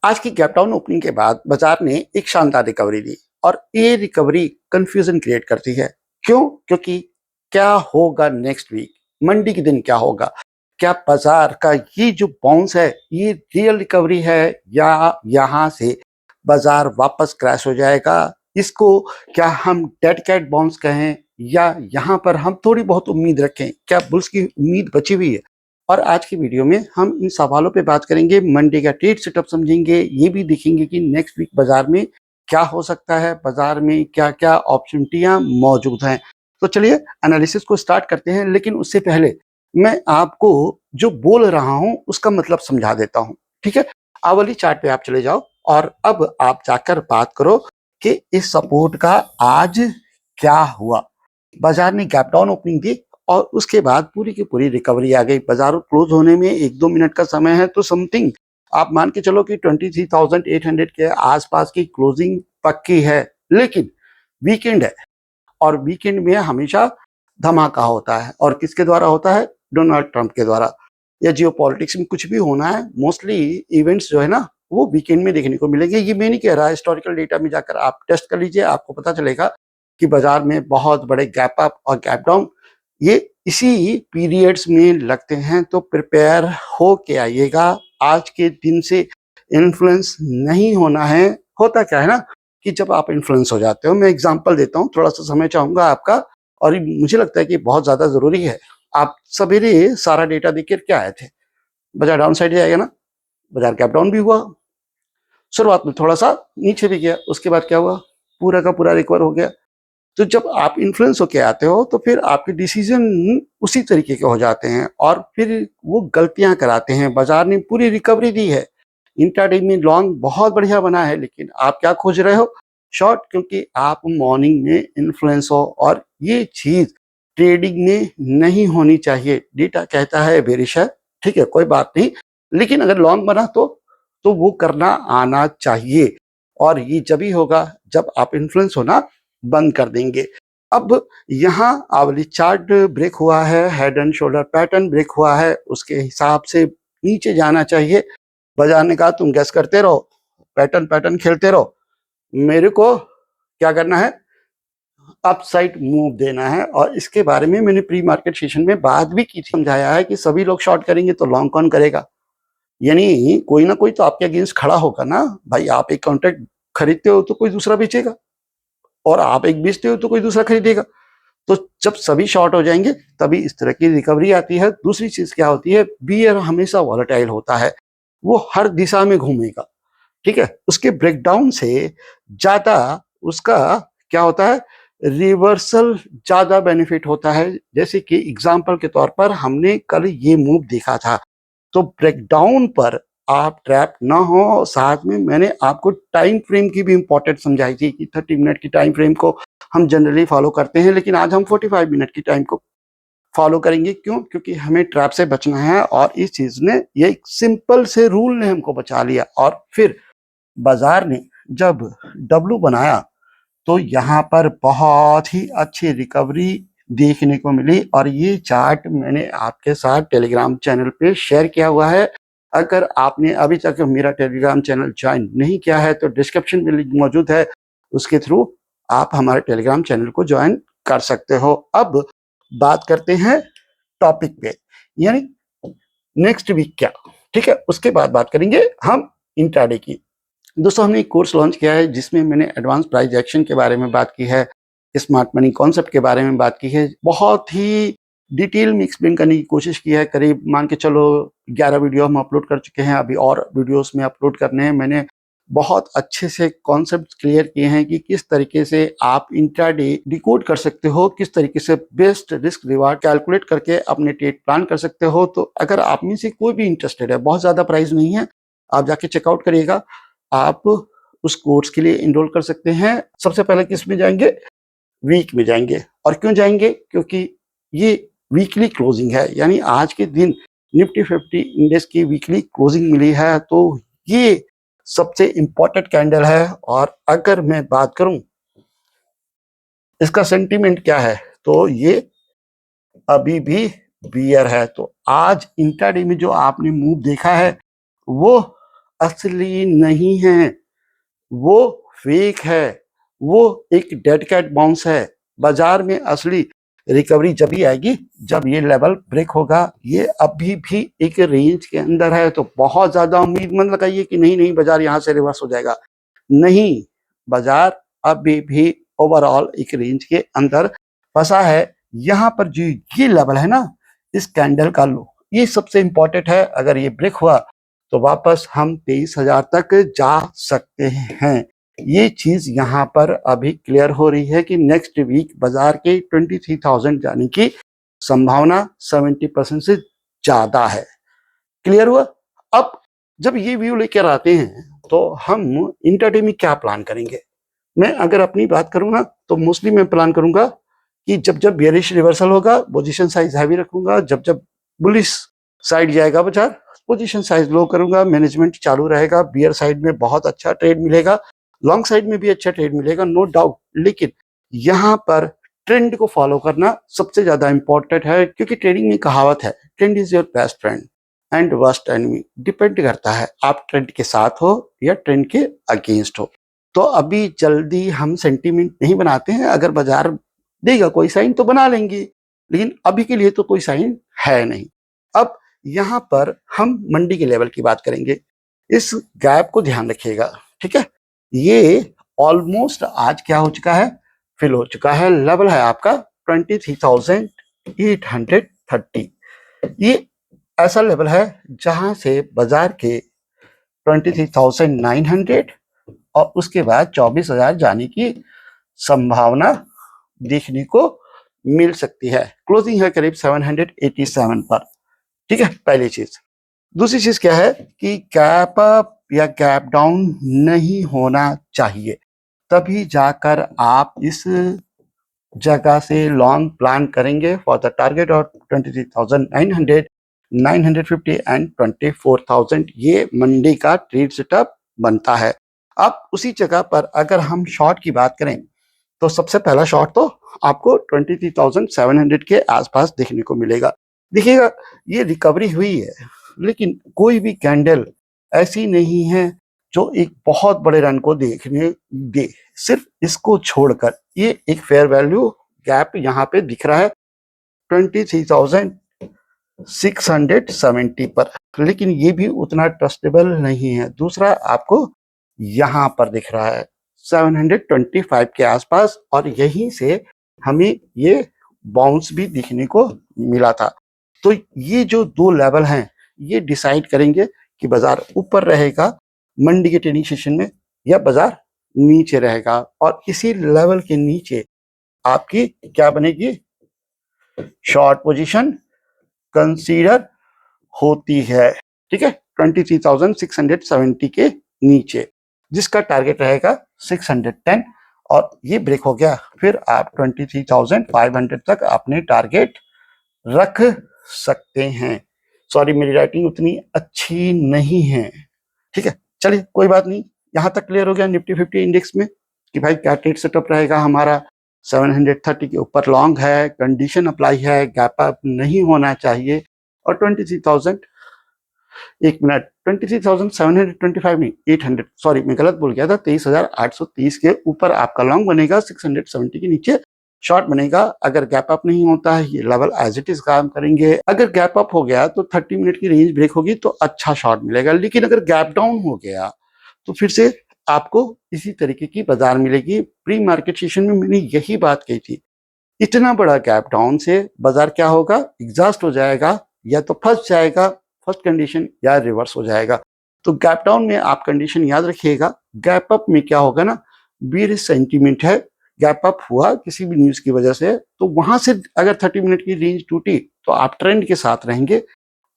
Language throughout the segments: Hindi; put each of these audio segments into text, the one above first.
आज की गैप डाउन ओपनिंग के बाद बाजार ने एक शानदार रिकवरी दी और ये रिकवरी कंफ्यूजन क्रिएट करती है। क्यों? क्योंकि क्या होगा नेक्स्ट वीक, मंडी के दिन क्या होगा? क्या बाजार का ये जो बाउंस है ये रियल रिकवरी है या यहाँ से बाजार वापस क्रैश हो जाएगा? इसको क्या हम डेड कैट बाउंस कहें या यहाँ पर हम थोड़ी बहुत उम्मीद रखें? क्या बुल्स की उम्मीद बची हुई है? और आज की वीडियो में हम इन सवालों पे बात करेंगे, मंडे का ट्रेड सेटअप समझेंगे, ये भी देखेंगे कि नेक्स्ट वीक बाजार में क्या हो सकता है, बाजार में क्या-क्या अपॉर्चुनिटियां मौजूद हैं। तो चलिए एनालिसिस को स्टार्ट करते हैं, लेकिन उससे पहले मैं आपको जो बोल रहा हूं उसका मतलब समझा देता हूं। ठीक है, आवली चार्ट पे आप चले जाओ और अब आप जाकर बात करो कि इस सपोर्ट का आज क्या हुआ। बाजार ने गैप डाउन ओपनिंग दी और उसके बाद पूरी की पूरी रिकवरी आ गई। बाजार क्लोज होने में 1-2 मिनट का समय है, तो समथिंग आप मान के चलो कि 23,800 के आसपास की क्लोजिंग पक्की है। लेकिन वीकेंड है और वीकेंड में हमेशा धमाका होता है, और किसके द्वारा होता है? डोनाल्ड ट्रंप के द्वारा। या जियोपॉलिटिक्स में कुछ भी होना है, मोस्टली इवेंट्स जो है ना वो वीकेंड में देखने को मिलेंगे। ये मैं नहीं कह रहा, हिस्टोरिकल डेटा में जाकर आप टेस्ट कर लीजिए, आपको पता चलेगा कि बाजार में बहुत बड़े गैप अप और गैप डाउन ये इसी पीरियड्स में लगते हैं। तो प्रिपेयर हो के आइएगा, आज के दिन से इन्फ्लुएंस नहीं होना है। होता क्या है ना कि जब आप इन्फ्लुएंस हो जाते हो, मैं एग्जांपल देता हूँ, थोड़ा सा समय चाहूंगा आपका, और मुझे लगता है कि बहुत ज्यादा जरूरी है। आप सवेरे सारा डेटा देखकर क्या आए थे? बाजार डाउन साइड जाएगा ना, बाजार गैप डाउन भी हुआ, शुरुआत में थोड़ा सा नीचे भी गया, उसके बाद क्या हुआ? पूरा का पूरा रिकवर हो गया। तो जब आप इन्फ्लुएंस होके आते हो तो फिर आपके डिसीजन उसी तरीके के हो जाते हैं और फिर वो गलतियां कराते हैं। बाजार ने पूरी रिकवरी दी है, इंट्राडे में लॉन्ग बहुत बढ़िया बना है, लेकिन आप क्या खोज रहे हो? शॉर्ट, क्योंकि आप मॉर्निंग में इन्फ्लुएंस हो और ये चीज ट्रेडिंग में नहीं होनी चाहिए। डेटा कहता है बेरिश है, ठीक है, कोई बात नहीं, लेकिन अगर लॉन्ग बना तो वो करना आना चाहिए। और ये जब ही होगा जब आप इन्फ्लुएंस होना बंद कर देंगे। अब यहाँ आवली चार्ट ब्रेक हुआ है, head and shoulder pattern break हुआ है, उसके हिसाब से नीचे जाना चाहिए। बाजार ने कहा तुम गैस करते रहो, पैटर्न पैटर्न खेलते रहो, मेरे को क्या करना है? अपसाइड मूव देना है। और इसके बारे में मैंने प्री मार्केट सेशन में बात भी की थी, समझाया है कि सभी लोग शॉर्ट करेंगे तो लॉन्ग कौन करेगा? यानी कोई ना कोई तो आपके अगेंस्ट खड़ा होगा ना भाई। आप एक कॉन्ट्रैक्ट खरीदते हो तो कोई दूसरा बेचेगा, और आप एक बेचते हो तो कोई दूसरा खरीदेगा। तो जब सभी शॉर्ट हो जाएंगे तभी इस तरह की रिकवरी आती है। दूसरी चीज क्या होती है? बियर हमेशा वॉलेटाइल होता है, वो हर दिशा में घूमेगा, ठीक है। उसके ब्रेकडाउन से ज्यादा उसका क्या होता है? रिवर्सल ज्यादा बेनिफिट होता है। जैसे कि एग्जांपल के तौर पर हमने कल ये मूव देखा था, तो ब्रेकडाउन पर आप ट्रैप ना हो। साथ में मैंने आपको टाइम फ्रेम की भी इंपॉर्टेंट समझाई थी कि 30 मिनट की टाइम फ्रेम को हम जनरली फॉलो करते हैं, लेकिन आज हम 45 मिनट की टाइम को फॉलो करेंगे। क्यों? क्योंकि हमें ट्रैप से बचना है, और इस चीज ने, ये एक सिंपल से रूल ने हमको बचा लिया। और फिर बाजार ने जब डब्लू बनाया तो यहाँ पर बहुत ही अच्छी रिकवरी देखने को मिली, और ये चार्ट मैंने आपके साथ टेलीग्राम चैनल पे शेयर किया हुआ है। अगर आपने अभी तक मेरा टेलीग्राम चैनल ज्वाइन नहीं किया है तो डिस्क्रिप्शन में लिंक मौजूद है, उसके थ्रू आप हमारे टेलीग्राम चैनल को ज्वाइन कर सकते हो। अब बात करते हैं टॉपिक पे, यानी नेक्स्ट वीक क्या, ठीक है। उसके बाद बात करेंगे हम इंट्राडे की। दोस्तों, हमने एक कोर्स लॉन्च किया है जिसमें मैंने एडवांस प्राइस एक्शन के बारे में बात की है, स्मार्ट मनी कॉन्सेप्ट के बारे में बात की है, बहुत ही डिटेल में एक्सप्लेन करने की कोशिश की है। करीब मान के चलो 11 वीडियो हम अपलोड कर चुके हैं, अभी और वीडियोस में अपलोड करने हैं। मैंने बहुत अच्छे से कॉन्सेप्ट क्लियर किए हैं कि किस तरीके से आप इंट्राडे डिकोड कर सकते हो, किस तरीके से बेस्ट रिस्क रिवार्ड कैलकुलेट करके अपने ट्रेड प्लान कर सकते हो। तो अगर आप में से कोई भी इंटरेस्टेड है, बहुत ज्यादा प्राइस नहीं है, आप जाके चेकआउट करिएगा। आप उस कोर्स के लिए इनरोल कर सकते हैं। सबसे पहले किस में जाएंगे? वीक में जाएंगे। और क्यों जाएंगे? क्योंकि ये वीकली क्लोजिंग है, यानी आज के दिन निफ्टी 50 इंडेक्स की वीकली क्लोजिंग मिली है, तो ये सबसे इंपॉर्टेंट कैंडल है। और अगर मैं बात करूं इसका सेंटीमेंट क्या है, तो ये अभी भी बियर है। तो आज इंट्राडे में जो आपने मूव देखा है वो असली नहीं है, वो फेक है, वो एक डेड कैट बाउंस है। बाजार में असली रिकवरी जब ही आएगी जब ये लेवल ब्रेक होगा। ये अभी भी एक रेंज के अंदर है, तो बहुत ज्यादा उम्मीद मत लगाइए कि नहीं नहीं बाजार यहाँ से रिवर्स हो जाएगा। नहीं, बाजार अभी भी ओवरऑल एक रेंज के अंदर फंसा है। यहाँ पर जो ये लेवल है ना, इस कैंडल का लो, ये सबसे इंपॉर्टेंट है। अगर ये ब्रेक हुआ तो वापस हम 23,000 तक जा सकते हैं। ये चीज यहाँ पर अभी क्लियर हो रही है कि नेक्स्ट वीक बाजार के 23,000 जाने की संभावना 70% से ज्यादा है। क्लियर हुआ? अब जब ये व्यू लेकर आते हैं तो हम इंट्राडे में क्या प्लान करेंगे? मैं अगर अपनी बात करूं ना, तो मोस्टली मैं प्लान करूंगा कि जब जब बेयरिश रिवर्सल होगा पोजीशन साइज हैवी रखूंगा, जब जब बुलिश साइड जाएगा बाजार पोजीशन साइज लो करूंगा, मैनेजमेंट चालू रहेगा, बियर साइड में बहुत अच्छा ट्रेड मिलेगा, लॉन्ग साइड में भी अच्छा ट्रेड मिलेगा, नो डाउट। लेकिन यहाँ पर ट्रेंड को फॉलो करना सबसे ज्यादा इंपॉर्टेंट है, क्योंकि ट्रेडिंग में कहावत है, trend is your best friend and worst enemy. Depend करता है आप ट्रेंड के साथ हो या ट्रेंड के अगेंस्ट हो। तो अभी जल्दी हम सेंटीमेंट नहीं बनाते हैं, अगर बाजार देगा कोई साइन तो बना लेंगे, लेकिन अभी के लिए तो कोई साइन है नहीं। अब यहाँ पर हम मंडी के लेवल की बात करेंगे, इस गैप को ध्यान रखिएगा, ठीक है। ये ऑलमोस्ट आज क्या हो चुका है, फिल हो चुका है। लेवल है आपका 23,830। ये ऐसा लेवल है जहां से बाजार के 23,900 और उसके बाद 24,000 जाने की संभावना देखने को मिल सकती है। क्लोजिंग है करीब 787 पर, ठीक है, पहली चीज। दूसरी चीज क्या है कि गैप अप या गैप डाउन नहीं होना चाहिए, तभी जाकर आप इस जगह से लॉन्ग प्लान करेंगे for the target of 23,900, 950 and 24,000। ये मंडी का ट्रेड सेटअप बनता है। अब उसी जगह पर अगर हम शॉर्ट की बात करें तो सबसे पहला शॉर्ट तो आपको 23,700 के आसपास देखने को मिलेगा। देखिएगा ये रिकवरी हुई है, लेकिन कोई भी कैंडल ऐसी नहीं है जो एक बहुत बड़े रन को देखने दे। सिर्फ इसको छोड़कर ये एक फेयर वैल्यू गैप यहाँ पे दिख रहा है 23,670 पर, लेकिन ये भी उतना ट्रस्टेबल नहीं है। दूसरा आपको यहाँ पर दिख रहा है 725 के आसपास, और यहीं से हमें ये बाउंस भी दिखने को मिला था। तो ये जो दो लेवल हैं ये डिसाइड करेंगे कि बाजार ऊपर रहेगा मंडी के ट्रेडिंग सेशन में या बाजार नीचे रहेगा। और इसी लेवल के नीचे आपकी क्या बनेगी, शॉर्ट पोजीशन कंसीडर होती है, ठीक है, 23,670 के नीचे, जिसका टारगेट रहेगा 610। और ये ब्रेक हो गया फिर आप 23,500 तक अपने टारगेट रख सकते हैं। सॉरी मेरी राइटिंग उतनी अच्छी नहीं है, ठीक है, चलिए कोई बात नहीं। यहां तक क्लियर हो गया निफ्टी 50 इंडेक्स में कि भाई क्या ट्रेड सेटअप रहेगा हमारा। 730 के ऊपर लॉन्ग है, कंडीशन अप्लाई है, गैप अप नहीं होना चाहिए। और 23,000, एक मिनट, 23,725 नहीं 800, सॉरी मैं गलत बोल गया था, 23,830 के ऊपर आपका लॉन्ग बनेगा, 670 के नीचे शॉर्ट बनेगा। अगर गैप अप नहीं होता है ये लेवल एज इट इज काम करेंगे। अगर गैप अप हो गया तो 30 मिनट की रेंज ब्रेक होगी तो अच्छा शॉर्ट मिलेगा। लेकिन अगर गैप डाउन हो गया तो फिर से आपको इसी तरीके की बाजार मिलेगी। प्री मार्केट सेशन में मैंने यही बात कही थी, इतना बड़ा गैप डाउन से बाजार क्या होगा, एग्जॉस्ट हो जाएगा, या तो फंस जाएगा फर्स्ट कंडीशन, या रिवर्स हो जाएगा। तो गैप डाउन में आप कंडीशन याद रखिएगा। गैप अप में क्या होगा ना, बीयरिश सेंटीमेंट है, गैप अप हुआ किसी भी न्यूज की वजह से, तो वहां से अगर 30 मिनट की रेंज टूटी तो आप ट्रेंड के साथ रहेंगे,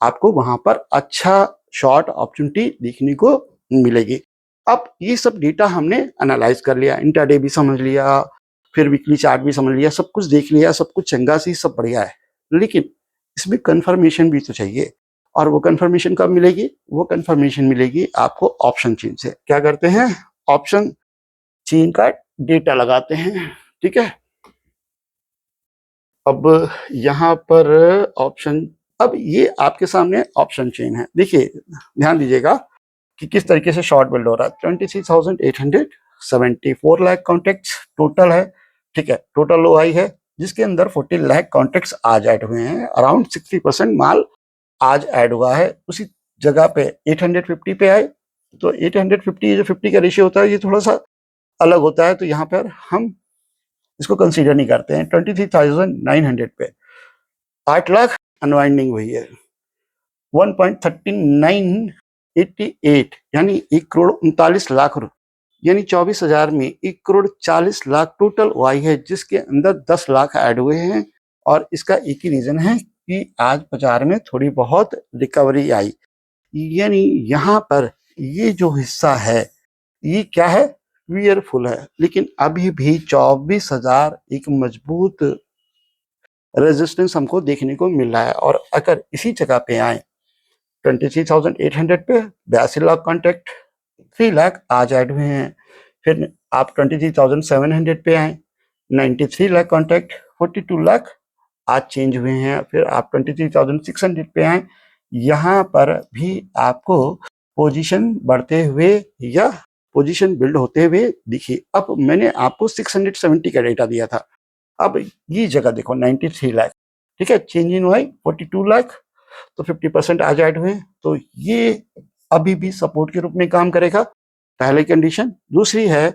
आपको वहां पर अच्छा शॉर्ट अपॉर्चुनिटी देखने को मिलेगी। अब ये सब डेटा हमने एनालाइज कर लिया, इंट्राडे भी समझ लिया, फिर वीकली चार्ट भी समझ लिया, सब कुछ देख लिया, सब कुछ चंगा सी सब बढ़िया है, लेकिन इसमें कंफर्मेशन भी तो चाहिए। और वो कंफर्मेशन कब मिलेगी, वो कंफर्मेशन मिलेगी आपको ऑप्शन चेन से। क्या करते हैं, ऑप्शन चेन का डेटा लगाते हैं, ठीक है। अब यहाँ पर ऑप्शन, अब ये आपके सामने ऑप्शन चेन है, देखिए ध्यान दीजिएगा। कि किस तरीके से शॉर्ट बिल्ड हो रहा है। 23,874 लाख कॉन्टेक्ट्स टोटल है, ठीक है, टोटल लो आई है, जिसके अंदर 40 लाख कॉन्टेक्ट्स आज ऐड हुए हैं। अराउंड 60% माल आज ऐड हुआ है। उसी जगह पे 850 पे आए, तो 850 जो 50 का रेशियो होता है ये थोड़ा सा अलग होता है, तो यहाँ पर हम इसको कंसीडर नहीं करते हैं। 23,900 पे 8 लाख अनवाइंडिंग हुई है। 1.3988 यानी 1,39,00,000 यानी 24,000 में 1,40,00,000 टोटल हुई है, जिसके अंदर 10 लाख ऐड हुए हैं। और इसका एक ही रीजन है कि आज बाजार में थोड़ी बहुत रिकवरी आई, यानी यहाँ पर ये जो हिस्सा है ये क्या है, वियरफुल है, लेकिन अभी भी 24,000 एक मजबूत रेजिस्टेंस हमको देखने को मिल रहा है। और अगर इसी जगह पे आए 23,800 पे 82 लाख कॉन्टैक्ट, 3 लाख आज ऐड हुए हैं। फिर आप 23,700 पे आए, 93 लाख कॉन्टैक्ट, 42 लाख आज चेंज हुए हैं। फिर आप 23,600 पे आए, यहाँ पर भी आपको पोजीशन बढ़ते हुए या पोजीशन बिल्ड होते हुए दिखी। अब मैंने आपको 670 का डेटा दिया था, अब ये जगह देखो 93 लाख, ठीक है, चेंज इन हुआ 42 लाख, तो 50% आज ऐड हुए, तो ये अभी भी सपोर्ट के रूप में काम करेगा, पहली कंडीशन। दूसरी है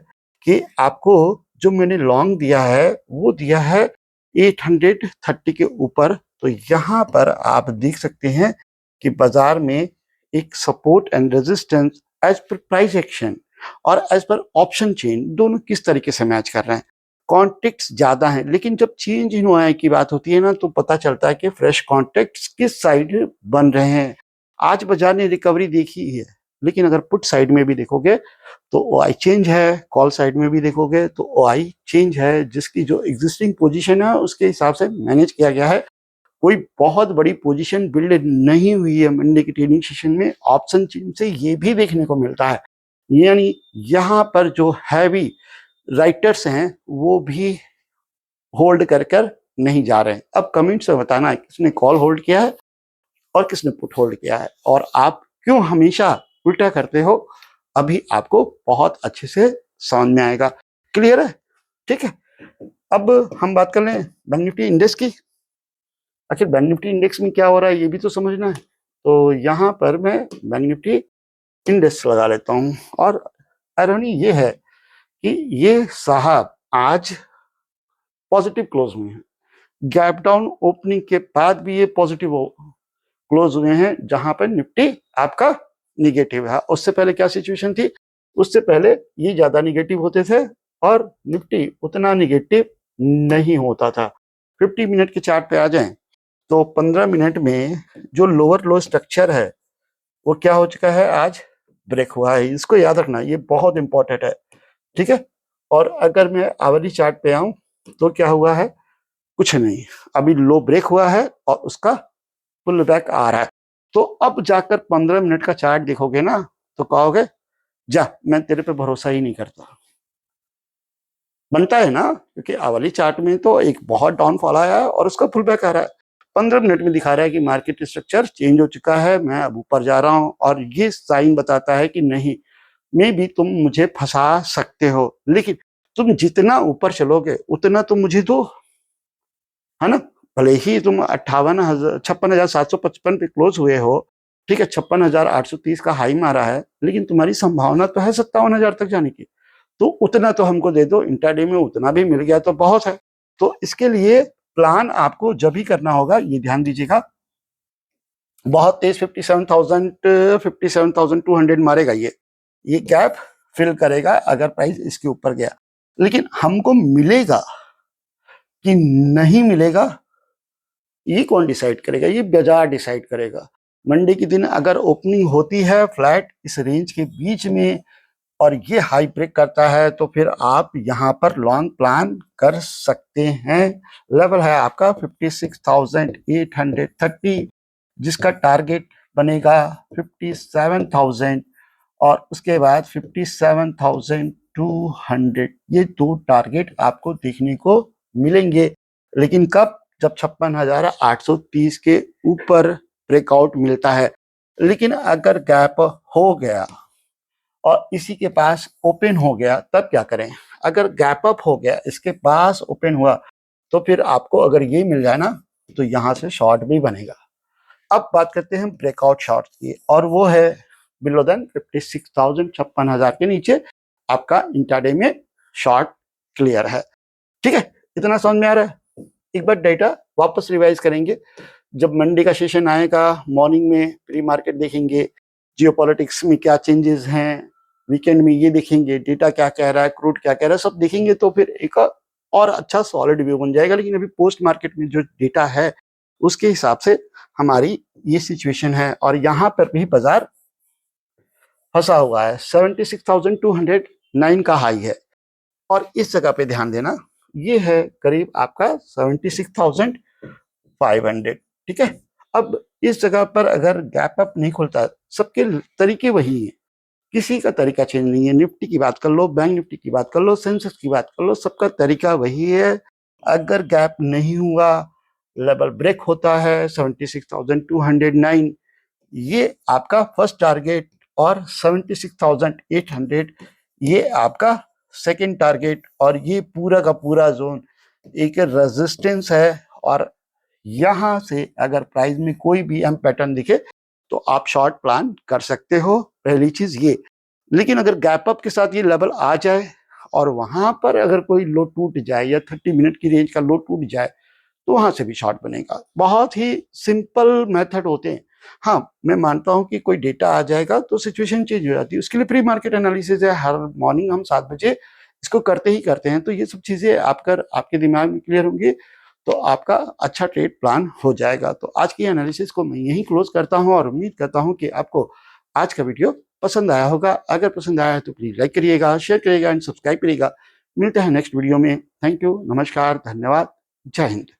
कि आपको जो मैंने लॉन्ग दिया है वो दिया है 830 के ऊपर, तो यहाँ पर आप देख सकते हैं कि बाजार में एक सपोर्ट एंड रेजिस्टेंस एज पर प्राइस एक्शन और एज पर ऑप्शन चेन दोनों किस तरीके से मैच कर रहे हैं। कॉन्टेक्ट्स ज्यादा हैं, लेकिन जब चेंज इन हुआ है की बात होती है ना, तो पता चलता है कि फ्रेश कॉन्टेक्ट्स किस साइड बन रहे हैं। आज बाजार ने रिकवरी देखी है, लेकिन अगर पुट साइड में भी देखोगे तो ओआई चेंज है, कॉल साइड में भी देखोगे तो ओआई चेंज है, जिसकी जो एग्जिस्टिंग पोजीशन है उसके हिसाब से मैनेज किया गया है। कोई बहुत बड़ी पोजीशन बिल्ड नहीं हुई है मंडे की ट्रेडिंग सेशन में। ऑप्शन चेन से ये भी देखने को मिलता है, यानी यहाँ पर जो हैवी राइटर्स हैं वो भी होल्ड कर कर नहीं जा रहे हैं। अब कमेंट्स में बताना है किसने कॉल होल्ड किया है और किसने पुट होल्ड किया है, और आप क्यों हमेशा उल्टा करते हो, अभी आपको बहुत अच्छे से समझ में आएगा। क्लियर है, ठीक है। अब हम बात कर लें बैंक निफ्टी इंडेक्स की। आखिर बैंक निफ्टी इंडेक्स में क्या हो रहा है ये भी तो समझना है, तो यहाँ पर मैं बैंक निफ्टी इंडेक्स लगा लेता हूँ। और आयरनी ये है कि ये साहब आज पॉजिटिव क्लोज हुए हैं, गैप डाउन ओपनिंग के बाद भी ये पॉजिटिव क्लोज हुए हैं, जहां पर निफ्टी आपका निगेटिव है। उससे पहले क्या सिचुएशन थी, उससे पहले ये ज्यादा निगेटिव होते थे और निफ्टी उतना निगेटिव नहीं होता था। 50 मिनट के चार्ट पे आ जाएं तो 15 मिनट में जो लोअर लो स्ट्रक्चर है वो क्या हो चुका है, आज ब्रेक हुआ है। इसको याद रखना, ये बहुत इंपॉर्टेंट है, ठीक है। और अगर मैं आवली चार्ट पे आऊं तो क्या हुआ है, कुछ नहीं, अभी लो ब्रेक हुआ है और उसका पुल बैक आ रहा है। तो अब जाकर 15 मिनट का चार्ट देखोगे ना तो कहोगे जा, मैं तेरे पे भरोसा ही नहीं करता। बनता है ना, क्योंकि आवली चार्ट में तो एक बहुत डाउनफॉल आया है और उसका पुल बैक आ रहा है। 15 मिनट में दिखा रहा है कि मार्केट स्ट्रक्चर चेंज हो चुका है, मैं अब ऊपर जा रहा हूं, और ये साइन बताता है कि नहीं, मे भी तुम मुझे फंसा सकते हो, लेकिन तुम जितना ऊपर चलोगे उतना तुम मुझे दो, है ना। भले ही तुम 56,755 पे क्लोज हुए हो, ठीक है, 56,830 का हाई मारा है, लेकिन तुम्हारी संभावना तो है 57,000 तक जाने की, तो उतना तो हमको दे दो। इंट्राडे में उतना भी मिल गया तो बहुत है। तो इसके लिए प्लान आपको जब भी करना होगा, ये ध्यान दीजिएगा, बहुत तेज 57,200 मारेगा, ये गैप फिल करेगा अगर प्राइस इसके ऊपर गया, लेकिन हमको मिलेगा कि नहीं मिलेगा ये कौन डिसाइड करेगा, ये बाजार डिसाइड करेगा। मंडे के दिन अगर ओपनिंग होती है फ्लैट इस रेंज के बीच में और ये हाई ब्रेक करता है, तो फिर आप यहाँ पर लॉन्ग प्लान कर सकते हैं। लेवल है आपका 56,830, जिसका टारगेट बनेगा 57,000 और उसके बाद 57,200। ये दो टारगेट आपको देखने को मिलेंगे, लेकिन कब, जब 56,830 के ऊपर ब्रेकआउट मिलता है। लेकिन अगर गैप हो गया और इसी के पास ओपन हो गया तब क्या करें? अगर गैप अप हो गया, इसके पास ओपन हुआ, तो फिर आपको अगर ये मिल जाए ना, तो यहाँ से शॉर्ट भी बनेगा। अब बात करते हैं ब्रेकआउट शॉर्ट की, और वो है बिलो देन 56,000, 56,000 के नीचे आपका इंट्राडे में शॉर्ट क्लियर है। ठीक है, इतना समझ में आ रहा है? एक बार डेटा वापस रिवाइज करेंगे। जब मंडे का सेशन आएगा, मॉर्निंग में प्री मार्केट देखेंगे, जियोपॉलिटिक्स में क्या चेंजेस हैं, वीकेंड में ये देखेंगे, डेटा क्या कह रहा है, क्रूड क्या कह रहा है, सब देखेंगे तो फिर एक और अच्छा सॉलिड व्यू बन जाएगा। लेकिन अभी पोस्ट मार्केट में जो डेटा है उसके हिसाब से हमारी ये सिचुएशन है, और यहाँ पर भी बाजार फंसा हुआ है। 76,209 का हाई है, और इस जगह पे ध्यान देना, ये है करीब आपका 76,500। ठीक है, अब इस जगह पर अगर गैप अप नहीं खुलता, सबके तरीके वही हैं, किसी का तरीका चेंज नहीं है। निफ्टी की बात कर लो, बैंक निफ्टी की बात कर लो, सेंसेक्स की बात कर लो, सबका तरीका वही है। अगर गैप नहीं हुआ, लेवल ब्रेक होता है 76,209, ये आपका फर्स्ट टारगेट, और 76,800 ये आपका सेकंड टारगेट, और ये पूरा का पूरा जोन एक रेजिस्टेंस है। और यहाँ से अगर प्राइस में कोई भी एम पैटर्न दिखे तो आप शॉर्ट प्लान कर सकते हो, पहली चीज ये। लेकिन अगर गैप अप के साथ ये लेवल आ जाए और वहां पर अगर कोई लो टूट जाए, या 30 मिनट की रेंज का लो टूट जाए, तो वहां से भी शॉर्ट बनेगा। बहुत ही सिंपल मेथड होते हैं। हाँ, मैं मानता हूं कि कोई डेटा आ जाएगा तो सिचुएशन चेंज हो जाती है, उसके लिए प्री मार्केट एनालिसिस है, हर मॉर्निंग हम 7 बजे इसको करते ही करते हैं। तो ये सब चीजें आपके दिमाग में क्लियर होंगी तो आपका अच्छा ट्रेड प्लान हो जाएगा। तो आज की एनालिसिस को मैं यहीं क्लोज करता हूं, और उम्मीद करता हूं कि आपको आज का वीडियो पसंद आया होगा। अगर पसंद आया है तो प्लीज लाइक करिएगा, शेयर करिएगा एंड सब्सक्राइब करिएगा। मिलते हैं नेक्स्ट वीडियो में। थैंक यू, नमस्कार, धन्यवाद, जय हिंद।